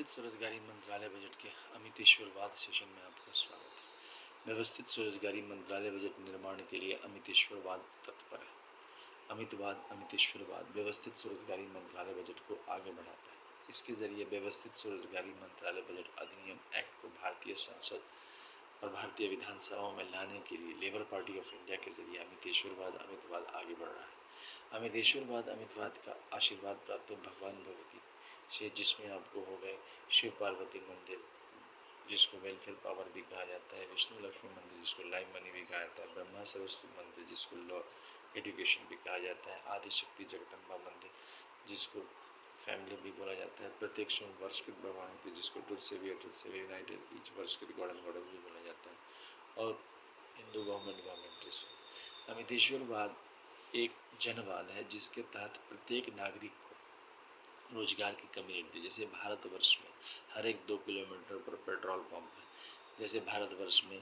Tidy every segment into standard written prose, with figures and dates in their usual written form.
स्वरोजगारी मंत्रालय बजट के अमितेश्वरवाद सेशन में आपका स्वागत है। व्यवस्थित स्वरोजगारी मंत्रालय बजट निर्माण के लिए अमितेश्वरवाद तत्पर है। अमितेश्वरवाद व्यवस्थित स्वरोजगारी मंत्रालय बजट को आगे बढ़ाता है। इसके जरिए व्यवस्थित स्वरोजगारी मंत्रालय बजट अधिनियम एक्ट को भारतीय संसद और भारतीय विधानसभाओं में लाने के लिए लेबर पार्टी ऑफ इंडिया के जरिए अमितवाद आगे बढ़ रहा है। अमितवाद का आशीर्वाद प्राप्त भगवान भगवती से, जिसमें आपको हो गए शिव पार्वती मंदिर जिसको वेलफेयर पावर भी कहा जाता है, विष्णु लक्ष्मी मंदिर जिसको लाइव मनी भी कहा जाता है, ब्रह्मा सरस्वती मंदिर जिसको लॉ एजुकेशन भी कहा जाता है, आदिशक्ति जगदम्बा मंदिर जिसको फैमिली भी बोला जाता है, प्रत्येक सोमवार के भगवान होती है जिसको टुथ से यूनाइटेड ईच वर्ष के गॉड एंड गॉडेस भी बोला जाता है, और हिंदू गवर्नमेंट। अमितेश्वरवाद एक जनवाद है जिसके तहत प्रत्येक नागरिक को रोजगार की कमी नहीं होती। जैसे भारतवर्ष में हर एक 2 किलोमीटर पर पेट्रोल पंप है, जैसे भारतवर्ष में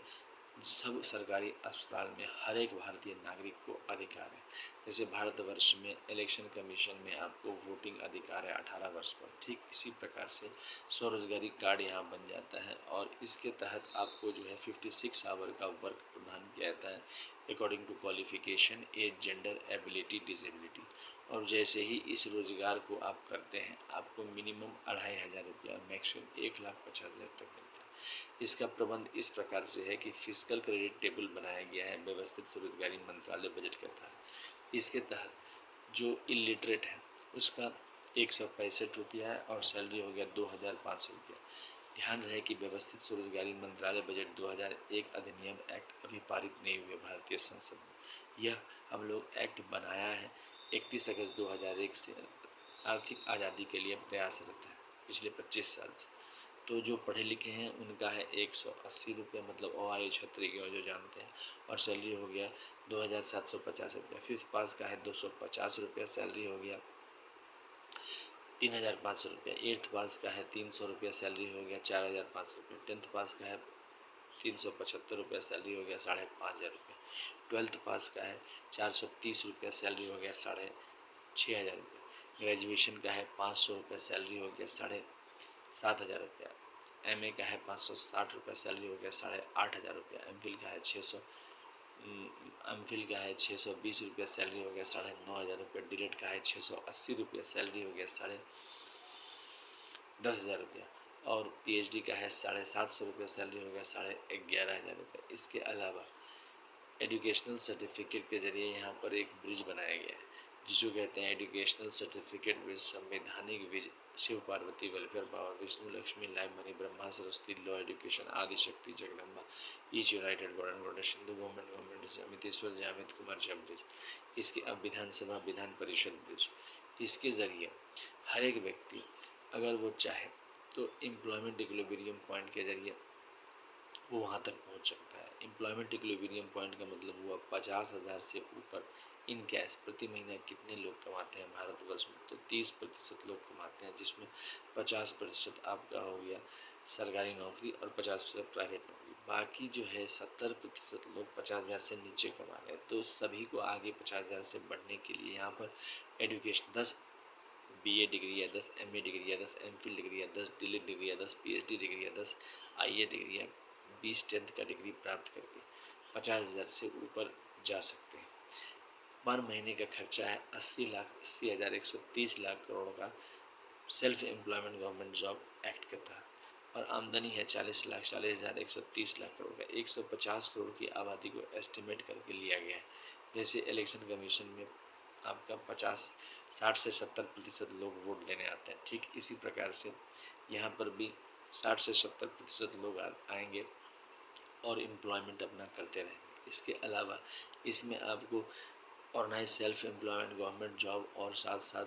सब सरकारी अस्पताल में हर एक भारतीय नागरिक को अधिकार है, जैसे भारतवर्ष में इलेक्शन कमीशन में आपको वोटिंग अधिकार है 18 वर्ष पर, ठीक इसी प्रकार से स्वरोजगारी कार्ड यहाँ बन जाता है और इसके तहत आपको जो है 56 आवर का वर्क प्रदान किया जाता है according to qualification, age, gender, ability, disability. और जैसे ही इस रोजगार को आप करते हैं आपको मिनिमम 2500 रुपया, मैक्सिमम 1,50,000 तक मिलता है। इसका प्रबंध इस प्रकार से है कि फिजिकल क्रेडिट टेबल बनाया गया है व्यवस्थित स्वरोजगारी मंत्रालय बजट के तहत। इसके तहत जो इलिटरेट है उसका 165 रुपया है और सैलरी हो गया 2,500 रुपया। ध्यान रहे कि व्यवस्थित स्वरोजगारी मंत्रालय बजट 2001 अधिनियम एक्ट अभी पारित नहीं हुए भारतीय संसद में। यह हम लोग एक्ट बनाया है 31 अगस्त 2001 से आर्थिक आज़ादी के लिए प्रयासरत है पिछले 25 साल से। तो जो पढ़े लिखे हैं उनका है 180 रुपये, मतलब ORE छत्री के जो जानते हैं, और सैलरी हो गया 2,750 रुपया। फिफ्थ पास का है 250 रुपया, सैलरी हो गया 3,500 रुपया। एट्थ पास का है 300 रुपया, सैलरी हो गया 4,500 रुपया। टेंथ पास का है 375 रुपया, सैलरी हो गया 5,500 रुपया। ट्वेल्थ पास का है 430 रुपया, सैलरी हो गया 6,500 रुपया। ग्रेजुएशन का है 500 रुपया, सैलरी हो गया 7,500 रुपया। MA का है 560 रुपया, सैलरी हो गया 8,500 रुपया। MPhil का है 620 रुपया, सैलरी हो गया 9,500 रुपया। डीलेट का है 680 रुपया, सैलरी हो गया 10,500 रुपया। और PhD का है 750 रुपया, सैलरी हो गया 11,500 रुपया। इसके अलावा एजुकेशनल सर्टिफिकेट के जरिए यहाँ पर एक ब्रिज बनाया गया है जिसको कहते हैं एजुकेशनल सर्टिफिकेट ब्रिज, संवैधानिक bridge, Shiv Parvati welfare power, Vishnu Lakshmi live money, Brahma Saraswati law education, Adishakti Jagdamba each united god and goddess, Hindu government, Amiteshwar Jamit Kumar Jha bridge. इसके अब विधानसभा विधान परिषद ब्रिज। इसके जरिए हर एक व्यक्ति अगर वो चाहे तो एम्प्लॉयमेंट इक्विलिब्रियम पॉइंट के जरिए वो वहाँ तक पहुँच सकता है। एम्प्लॉयमेंट इक्विलिब्रियम पॉइंट का मतलब हुआ 50,000 से ऊपर इन कैश प्रति महीना कितने लोग कमाते हैं भारतवर्ष में, तो 30% लोग कमाते हैं, जिसमें 50% आपका हो गया सरकारी नौकरी और 50% प्राइवेट नौकरी। बाकी जो है 70% लोग 50,000 से नीचे कमा रहे हैं। तो सभी को आगे 50,000 से बढ़ने के लिए यहाँ पर एजुकेशन 10 BA डिग्री या 10 MA डिग्री या 10 MPhil डिग्री या 10 DLED डिग्री या 10 PhD डिग्री या 10 IA डिग्री या 20 10th का डिग्री प्राप्त करके 50,000 से ऊपर जा सकते हैं। पर महीने का खर्चा है 80,80,130 लाख करोड़ का self employment government job act के तहत, और आमदनी है 40,40,130 लाख करोड़ का। 150 करोड़ की आबादी को एस्टिमेट करके लिया गया है। जैसे इलेक्शन कमीशन में आपका 60 से 70% लोग वोट देने आते हैं, ठीक इसी प्रकार से यहाँ पर भी 60 से 70% लोग आएंगे और एम्प्लॉयमेंट अपना करते रहेंगे। इसके अलावा इसमें आपको organise self employment government job और साथ साथ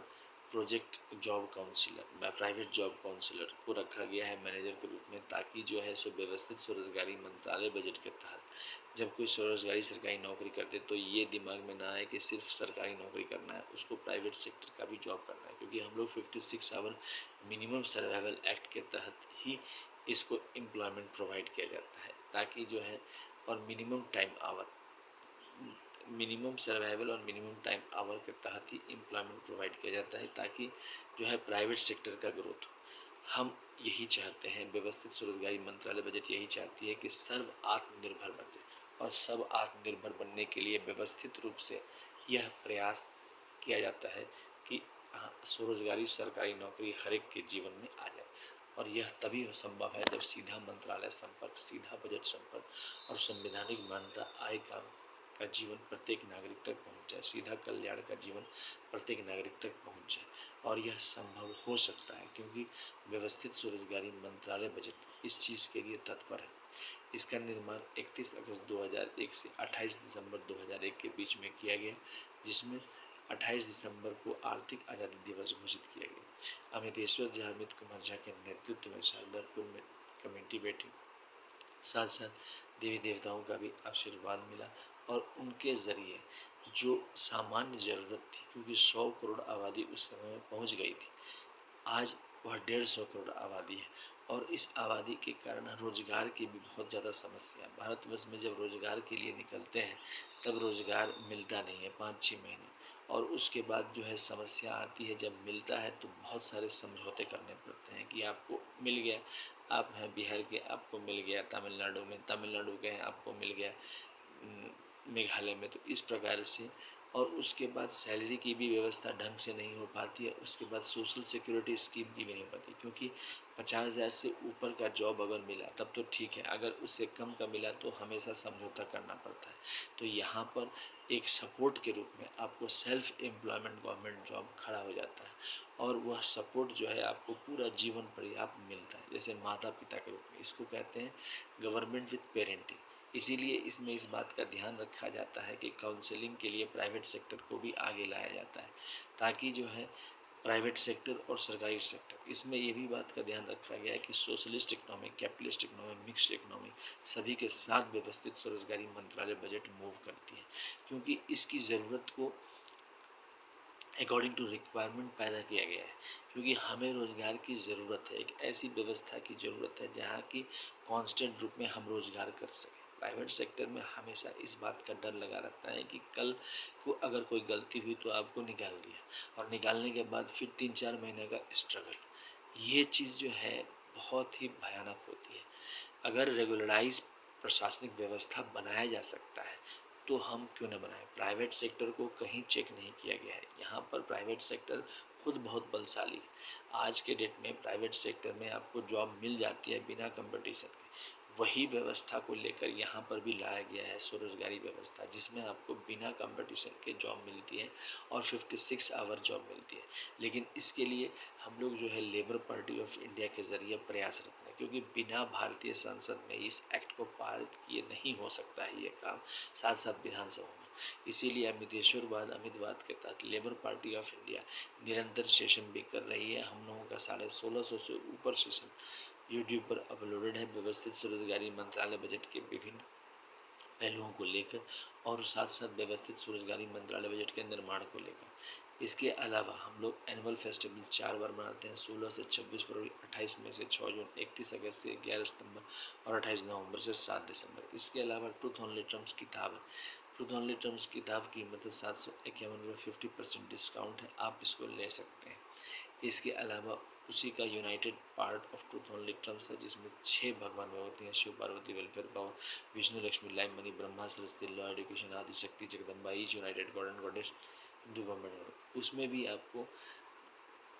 project job counsellor, private job counsellor को रखा गया है मैनेजर के रूप में, ताकि जो है सो व्यवस्थित स्वरोजगारी मंत्रालय बजट के तहत जब कोई स्वरोजगारी सरकारी नौकरी करते तो ये दिमाग में ना आए कि सिर्फ सरकारी नौकरी करना है, उसको प्राइवेट सेक्टर का भी जॉब करना है। क्योंकि हम लोग 56 आवर मिनिमम सर्वाइवल एक्ट के तहत ही इसको एम्प्लॉयमेंट प्रोवाइड किया जाता है, ताकि जो है और मिनिमम सर्वाइवल और मिनिमम टाइम आवर के तहत ही एम्प्लॉयमेंट प्रोवाइड किया जाता है, ताकि जो है प्राइवेट सेक्टर का ग्रोथ हो। हम यही चाहते हैं, व्यवस्थित स्वरोजगारी मंत्रालय बजट यही चाहती है कि सर्व आत्मनिर्भर बन जाए, और सब आत्मनिर्भर बनने के लिए व्यवस्थित रूप से यह प्रयास किया जाता है कि स्वरोजगारी सरकारी नौकरी हर एक के जीवन में आ जाए। और यह तभी संभव है जब सीधा मंत्रालय संपर्क, सीधा बजट संपर्क और संवैधानिक मान्यता आय काम का जीवन प्रत्येक नागरिक तक पहुंच जाए, सीधा कल्याण का जीवन प्रत्येक नागरिक तक पहुंच जाए। और यह संभव हो सकता है क्योंकि व्यवस्थित स्वरोजगारी मंत्रालय बजट इस चीज़ के लिए तत्पर है। इसका निर्माण 31 अगस्त 2001 से 28 दिसंबर 2001 के बीच में किया गया, जिसमें 28 दिसंबर को आर्थिक आज़ादी दिवस घोषित किया गया। अमितेश्वर झा, अमित कुमार झा के नेतृत्व में शारदापुर में कमेटी बैठी, साथ साथ देवी देवताओं का भी आशीर्वाद मिला और उनके जरिए जो सामान्य जरूरत थी, क्योंकि 100 करोड़ आबादी उस समय में पहुंच गई थी, आज वह 150 करोड़ आबादी है और इस आबादी के कारण रोजगार की भी बहुत ज़्यादा समस्या है। भारतवर्ष में जब रोजगार के लिए निकलते हैं तब रोजगार मिलता नहीं है 5-6 महीने, और उसके बाद जो है समस्या आती है, जब मिलता है तो बहुत सारे समझौते करने पड़ते हैं कि आपको मिल गया, आप हैं बिहार के आपको मिल गया, तमिलनाडु में तमिलनाडु के हैं आपको मिल गया, मेघालय में, तो इस प्रकार से। और उसके बाद सैलरी की भी व्यवस्था ढंग से नहीं हो पाती है, उसके बाद सोशल सिक्योरिटी स्कीम की भी नहीं हो पाती, क्योंकि 50,000 से ऊपर का जॉब अगर मिला तब तो ठीक है, अगर उससे कम का मिला तो हमेशा समझौता करना पड़ता है। तो यहाँ पर एक सपोर्ट के रूप में आपको सेल्फ एम्प्लॉयमेंट गवर्नमेंट जॉब खड़ा हो जाता है, और वह सपोर्ट जो है आपको पूरा जीवन पर्याप्त मिलता है, जैसे माता पिता के रूप में। इसको कहते हैं गवर्नमेंट विथ पेरेंटिंग। इसीलिए इसमें इस बात का ध्यान रखा जाता है कि काउंसलिंग के लिए प्राइवेट सेक्टर को भी आगे लाया जाता है, ताकि जो है प्राइवेट सेक्टर और सरकारी सेक्टर, इसमें ये भी बात का ध्यान रखा गया है कि socialist economy, capitalist economy, mixed economy सभी के साथ व्यवस्थित स्वरोजगारी मंत्रालय बजट मूव करती है, क्योंकि इसकी ज़रूरत को अकॉर्डिंग टू रिक्वायरमेंट पैदा किया गया है। क्योंकि हमें रोज़गार की ज़रूरत है, एक ऐसी व्यवस्था की ज़रूरत है जहाँ की कांस्टेंट रूप में हम रोज़गार कर सकें। प्राइवेट सेक्टर में हमेशा इस बात का डर लगा रहता है कि कल को अगर कोई गलती हुई तो आपको निकाल दिया, और निकालने के बाद फिर 3-4 महीने का स्ट्रगल। ये चीज़ जो है बहुत ही भयानक होती है। अगर रेगुलराइज प्रशासनिक व्यवस्था बनाया जा सकता है तो हम क्यों न बनाएं। प्राइवेट सेक्टर को कहीं चेक नहीं किया गया है, यहाँ पर प्राइवेट सेक्टर खुद बहुत बलशाली है। आज के डेट में प्राइवेट सेक्टर में आपको जॉब मिल जाती है बिना कंपटीशन के। वही व्यवस्था को लेकर यहाँ पर भी लाया गया है स्वरोजगारी व्यवस्था, जिसमें आपको बिना कंपटीशन के जॉब मिलती है और 56 आवर जॉब मिलती है। लेकिन इसके लिए हम लोग जो है लेबर पार्टी ऑफ इंडिया के ज़रिए प्रयासरत हैं, क्योंकि बिना भारतीय संसद में इस एक्ट को पारित किए नहीं हो सकता है ये काम, साथ साथ विधानसभा में। इसीलिए अमितवाद के तहत लेबर पार्टी ऑफ इंडिया निरंतर सेशन भी कर रही है। हम लोगों का 1650 से ऊपर सेशन यूट्यूब पर अपलोडेड है, व्यवस्थित स्वरोजगारी मंत्रालय बजट के विभिन्न पहलुओं को लेकर, और साथ साथ व्यवस्थित स्वरोजगारी मंत्रालय बजट के निर्माण को लेकर। इसके अलावा हम लोग एनुअल फेस्टिवल 4 बार मनाते हैं, 16 से 26 फरवरी, 28 मई से 6 जून, 31 अगस्त से 11 सितंबर और 28 नवंबर से 7 दिसंबर। इसके अलावा ट्रूथ ओनली टर्म्स किताब है। ट्रूथ ओनली टर्म्स किताब की कीमत 751 में 50% डिस्काउंट है, आप इसको ले सकते हैं। इसके अलावा उसी का united part of truth only terms है, जिसमें 6 भगवान होती हैं, Shiv Parvati welfare power, Vishnu Lakshmi lime money, Brahma Saraswati law education, Adi Shakti Jagdamba, each united god and goddess, Hindu government. उसमें भी आपको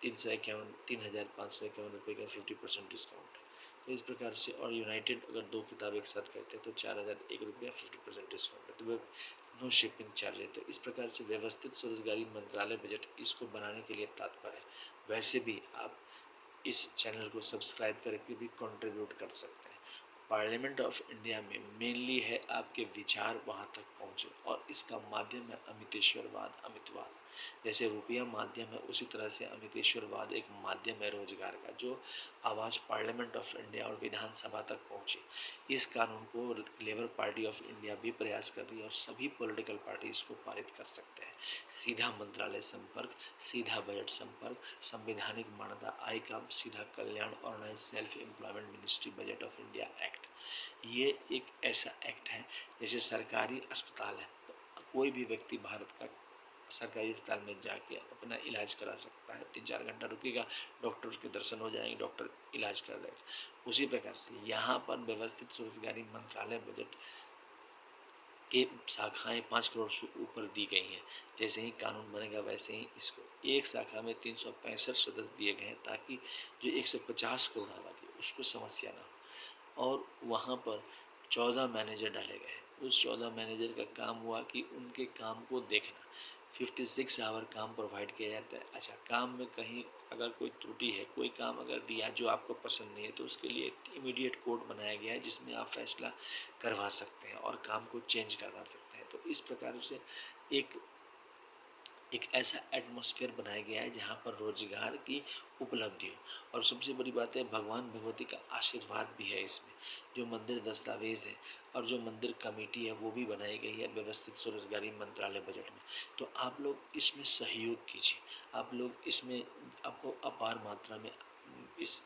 3,551 रुपये का 50% डिस्काउंट है। तो इस प्रकार से, और यूनाइटेड अगर 2 किताब एक साथ करते हैं तो 4,001 रुपया 50% डिस्काउंट है, तो वह नो शिपिंग चार्ज है। तो इस प्रकार से व्यवस्थित स्वरोजगारी मंत्रालय बजट इसको बनाने के लिए तत्पर है। वैसे भी आप इस चैनल को सब्सक्राइब करके भी कंट्रीब्यूट कर सकते हैं। पार्लियामेंट ऑफ इंडिया में मेनली है आपके विचार वहाँ तक पहुँचे, और इसका माध्यम है अमितेश्वरवाद, अमितवाद। जैसे रुपया माध्यम है, उसी तरह से अमितेश्वरवाद एक माध्यम है रोजगार का, जो आवाज़ पार्लियामेंट ऑफ इंडिया और विधानसभा तक पहुँचे। इस कानून को लेबर पार्टी ऑफ इंडिया भी प्रयास कर रही है, और सभी पॉलिटिकल पार्टी इसको पारित कर सकते हैं। सीधा मंत्रालय संपर्क, सीधा बजट संपर्क, संवैधानिक मान्यता, आय काम, सीधा कल्याण, organise self employment ministry budget of India act. ये एक ऐसा एक्ट है जैसे सरकारी अस्पताल है, तो कोई भी व्यक्ति भारत का सरकारी अस्पताल में जाके अपना इलाज करा सकता है। 3-4 घंटा रुकेगा, डॉक्टर के दर्शन हो जाएंगे, डॉक्टर इलाज कर देगा। उसी प्रकार से यहाँ पर व्यवस्थित स्वरोजगारी मंत्रालय बजट के शाखाएं 5 करोड़ से ऊपर दी गई हैं। जैसे ही कानून बनेगा वैसे ही इसको एक शाखा में 365 सदस्य दिए गए हैं, ताकि जो 150 करोड़ आबादी उसको समस्या ना हो। और वहाँ पर 14 मैनेजर डाले गए हैं। उस 14 मैनेजर का काम हुआ कि उनके काम को देखना। 56 आवर काम प्रोवाइड किया जाता है। अच्छा, काम में कहीं अगर कोई त्रुटि है, कोई काम अगर दिया जो आपको पसंद नहीं है, तो उसके लिए इमीडिएट कोड बनाया गया है जिसमें आप फैसला करवा सकते हैं और काम को चेंज करवा सकते हैं। तो इस प्रकार से एक एक ऐसा एटमॉस्फेयर बनाया गया है जहाँ पर रोजगार की उपलब्धि हो। और सबसे बड़ी बात है, भगवान भगवती का आशीर्वाद भी है इसमें। जो मंदिर दस्तावेज है और जो मंदिर कमेटी है वो भी बनाई गई है व्यवस्थित स्वरोजगारी मंत्रालय बजट में। तो आप लोग इसमें सहयोग कीजिए, आप लोग इसमें आपको अपार मात्रा में इस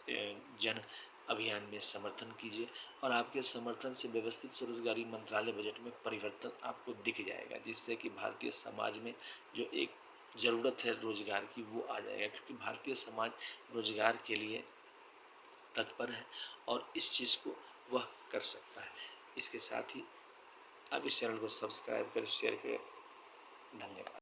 जन अभियान में समर्थन कीजिए। और आपके समर्थन से व्यवस्थित स्वरोजगारी मंत्रालय बजट में परिवर्तन आपको दिख जाएगा, जिससे कि भारतीय समाज में जो एक ज़रूरत है रोजगार की वो आ जाएगा, क्योंकि भारतीय समाज रोजगार के लिए तत्पर है और इस चीज़ को वह कर सकता है। इसके साथ ही आप इस चैनल को सब्सक्राइब करें, शेयर करें। धन्यवाद।